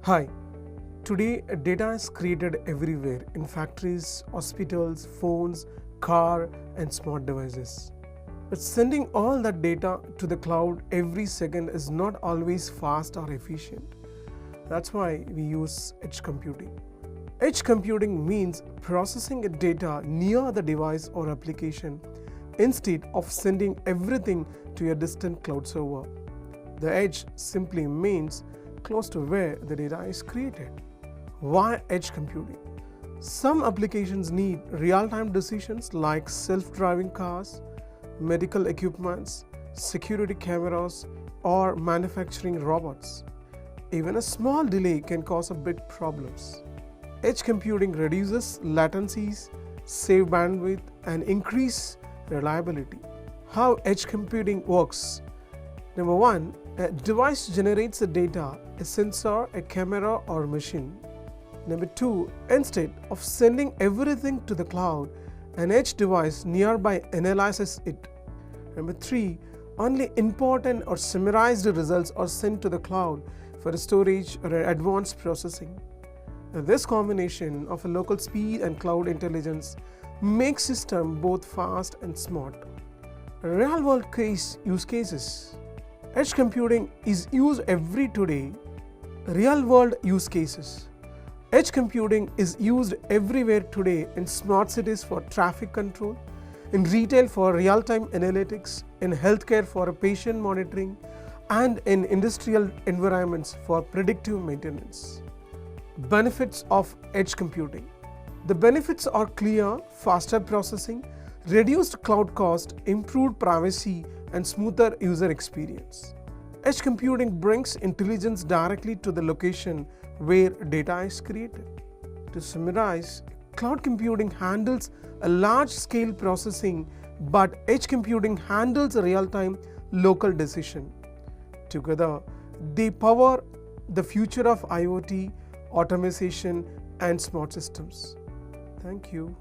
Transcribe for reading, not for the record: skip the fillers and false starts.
Hi, today data is created everywhere in factories, hospitals, phones, car and smart devices. But sending all that data to the cloud every second is not always fast or efficient. That's why we use edge computing. Edge computing means processing data near the device or application instead of sending everything to a distant cloud server. The edge simply means close to where the data is created. Why edge computing? Some applications need real-time decisions like self-driving cars, medical equipments, security cameras, or manufacturing robots. Even a small delay can cause big problems. Edge computing reduces latencies, save bandwidth, and increase reliability. How edge computing works? Number one, a device generates the data, a sensor, a camera, or machine. Number two, instead of sending everything to the cloud, an edge device nearby analyzes it. Number three, only important or summarized results are sent to the cloud for storage or advanced processing. Now, this combination of a local speed and cloud intelligence makes system both fast and smart. Real-world use cases. Edge computing is used every today. Real-world use cases. Edge computing is used everywhere today in smart cities for traffic control, in retail for real-time analytics, in healthcare for patient monitoring, and in industrial environments for predictive maintenance. Benefits of edge computing. The benefits are clear: faster processing, reduced cloud cost, improved privacy, and smoother user experience. Edge computing brings intelligence directly to the location where data is created. To summarize, cloud computing handles a large-scale processing, but edge computing handles a real-time local decision. Together, they power the future of IoT, automation, and smart systems. Thank you.